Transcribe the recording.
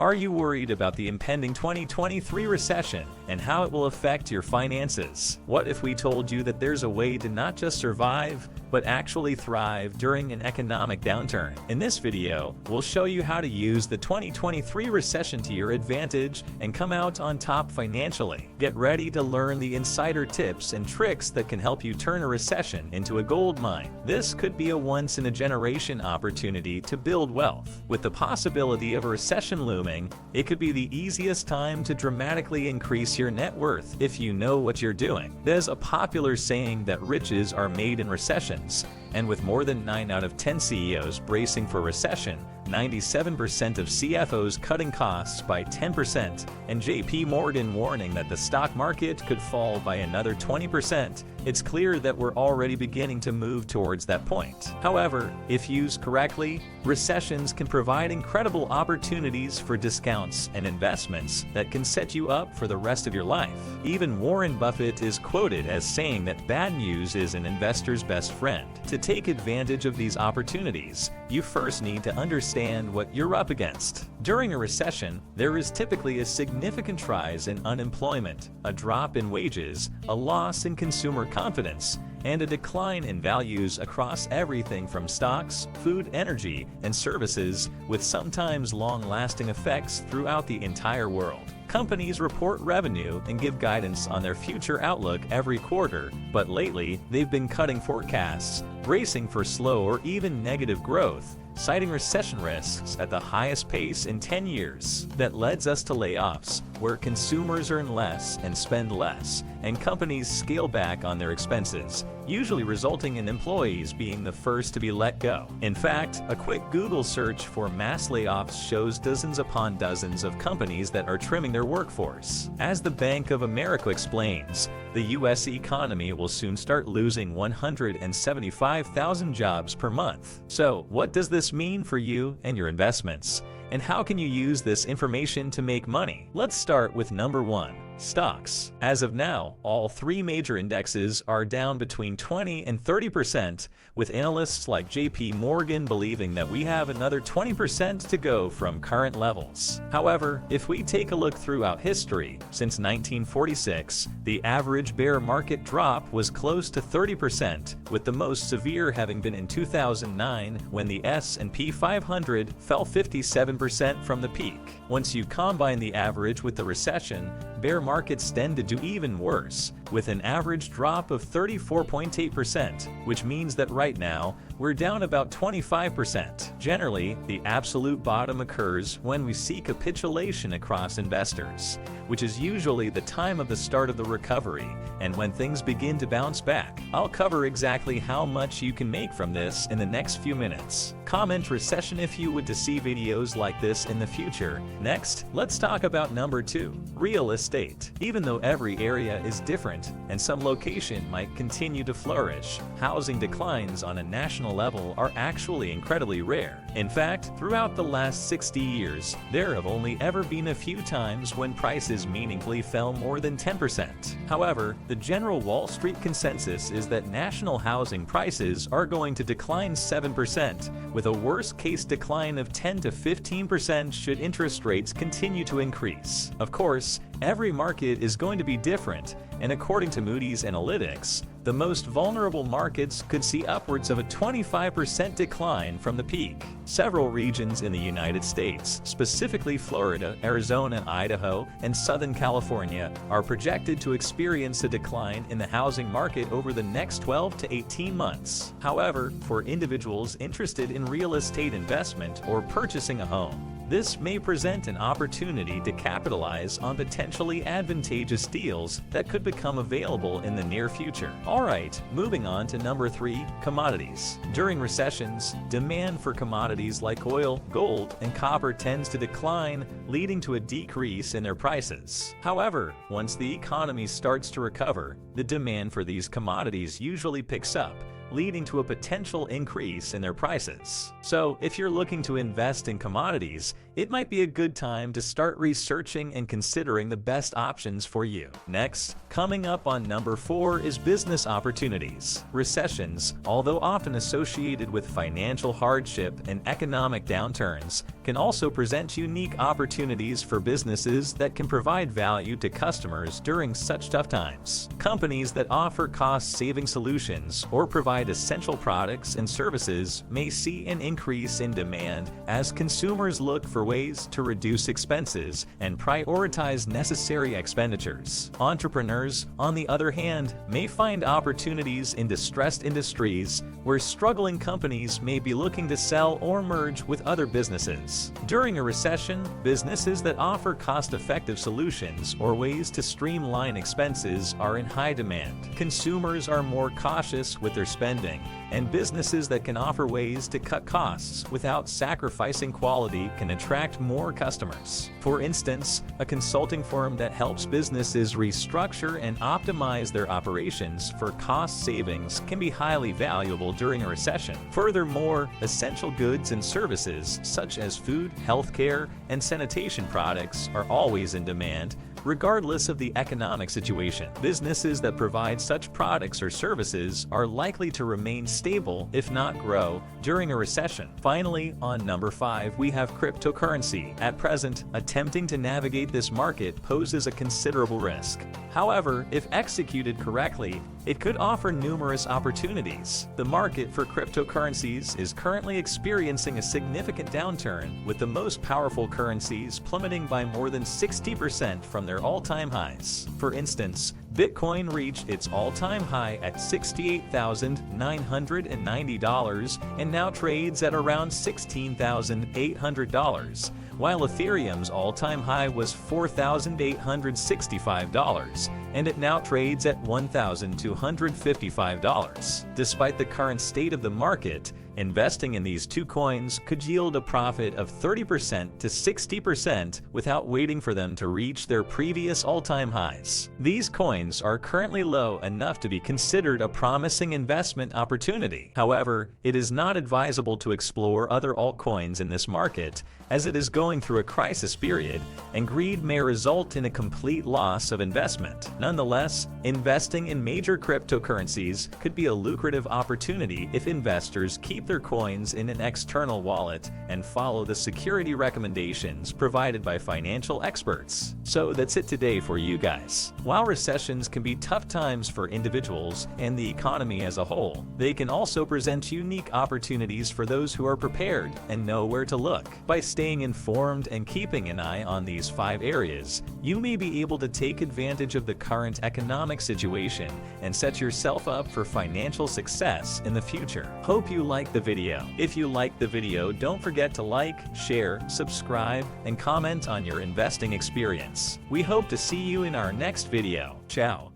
Are you worried about the impending 2023 recession and how it will affect your finances? What if we told you that there's a way to not just survive, but actually thrive during an economic downturn? In this video, we'll show you how to use the 2023 recession to your advantage and come out on top financially. Get ready to learn the insider tips and tricks that can help you turn a recession into a gold mine. This could be a once-in-a-generation opportunity to build wealth. With the possibility of a recession looming, it could be the easiest time to dramatically increase your net worth if you know what you're doing. There's a popular saying that riches are made in recessions, and with more than 9 out of 10 CEOs bracing for recession, 97% of CFOs cutting costs by 10%, and JP Morgan warning that the stock market could fall by another 20%, it's clear that we're already beginning to move towards that point. However, if used correctly, recessions can provide incredible opportunities for discounts and investments that can set you up for the rest of your life. Even Warren Buffett is quoted as saying that bad news is an investor's best friend. To take advantage of these opportunities, you first need to understand what you're up against. During a recession, there is typically a significant rise in unemployment, a drop in wages, a loss in consumer confidence, and a decline in values across everything from stocks, food, energy, and services, with sometimes long-lasting effects throughout the entire world. Companies report revenue and give guidance on their future outlook every quarter, but lately they've been cutting forecasts, bracing for slow or even negative growth, citing recession risks at the highest pace in 10 years. That leads us to layoffs, where consumers earn less and spend less, and companies scale back on their expenses, usually resulting in employees being the first to be let go. In fact, a quick Google search for mass layoffs shows dozens upon dozens of companies that are trimming their workforce. As the Bank of America explains, the U.S. economy will soon start losing 175,000 jobs per month. So, what does this mean for you and your investments? And how can you use this information to make money? Let's start with number 1. Stocks. As of now, all 3 major indexes are down between 20 and 30%, with analysts like JP Morgan believing that we have another 20% to go from current levels. However, if we take a look throughout history, since 1946, the average bear market drop was close to 30%, with the most severe having been in 2009 when the S&P 500 fell 57% from the peak. Once you combine the average with the recession, bear markets tend to do even worse, with an average drop of 34.8%, which means that right now, we're down about 25%. Generally, the absolute bottom occurs when we see capitulation across investors, which is usually the time of the start of the recovery and when things begin to bounce back. I'll cover exactly how much you can make from this in the next few minutes. Comment recession if you would to see videos like this in the future. Next, let's talk about number 2, real estate. Even though every area is different and some location might continue to flourish, housing declines on a national level are actually incredibly rare. In fact, throughout the last 60 years, there have only ever been a few times when prices meaningfully fell more than 10%. However, the general Wall Street consensus is that national housing prices are going to decline 7%, with a worst-case decline of 10 to 15% should interest rates continue to increase. Of course, every market is going to be different, and according to Moody's Analytics, the most vulnerable markets could see upwards of a 25% decline from the peak. Several regions in the United States, specifically Florida, Arizona, Idaho, and Southern California, are projected to experience a decline in the housing market over the next 12 to 18 months. However, for individuals interested in real estate investment or purchasing a home, this may present an opportunity to capitalize on potentially advantageous deals that could become available in the near future. Alright, moving on to number 3, commodities. During recessions, demand for commodities like oil, gold, and copper tends to decline, leading to a decrease in their prices. However, once the economy starts to recover, the demand for these commodities usually picks up, leading to a potential increase in their prices. So, if you're looking to invest in commodities, it might be a good time to start researching and considering the best options for you. Next, coming up on number 4 is business opportunities. Recessions, although often associated with financial hardship and economic downturns, can also present unique opportunities for businesses that can provide value to customers during such tough times. Companies that offer cost-saving solutions or provide essential products and services may see an increase in demand as consumers look for ways to reduce expenses and prioritize necessary expenditures. Entrepreneurs, on the other hand, may find opportunities in distressed industries where struggling companies may be looking to sell or merge with other businesses. During a recession, businesses that offer cost-effective solutions or ways to streamline expenses are in high demand. Consumers are more cautious with their spending, and businesses that can offer ways to cut costs without sacrificing quality can attract more customers. For instance, a consulting firm that helps businesses restructure and optimize their operations for cost savings can be highly valuable during a recession. Furthermore, essential goods and services such as food, healthcare, and sanitation products are always in demand, regardless of the economic situation. Businesses that provide such products or services are likely to remain stable, if not grow, during a recession. Finally, on number 5, we have cryptocurrency. At present, attempting to navigate this market poses a considerable risk. However, if executed correctly, it could offer numerous opportunities. The market for cryptocurrencies is currently experiencing a significant downturn, with the most powerful currencies plummeting by more than 60% from their all-time highs. For instance, Bitcoin reached its all-time high at $68,990 and now trades at around $16,800, while Ethereum's all-time high was $4,865, and it now trades at $1,255. Despite the current state of the market, investing in these two coins could yield a profit of 30% to 60% without waiting for them to reach their previous all-time highs. These coins are currently low enough to be considered a promising investment opportunity. However, it is not advisable to explore other altcoins in this market, as it is going through a crisis period, and greed may result in a complete loss of investment. Nonetheless, investing in major cryptocurrencies could be a lucrative opportunity if investors keep their coins in an external wallet and follow the security recommendations provided by financial experts. So that's it today for you guys. While recessions can be tough times for individuals and the economy as a whole, they can also present unique opportunities for those who are prepared and know where to look. By staying informed and keeping an eye on these 5 areas, you may be able to take advantage of the current economic situation and set yourself up for financial success in the future. Hope you liked the video. If you liked the video, don't forget to like, share, subscribe, and comment on your investing experience. We hope to see you in our next video. Ciao.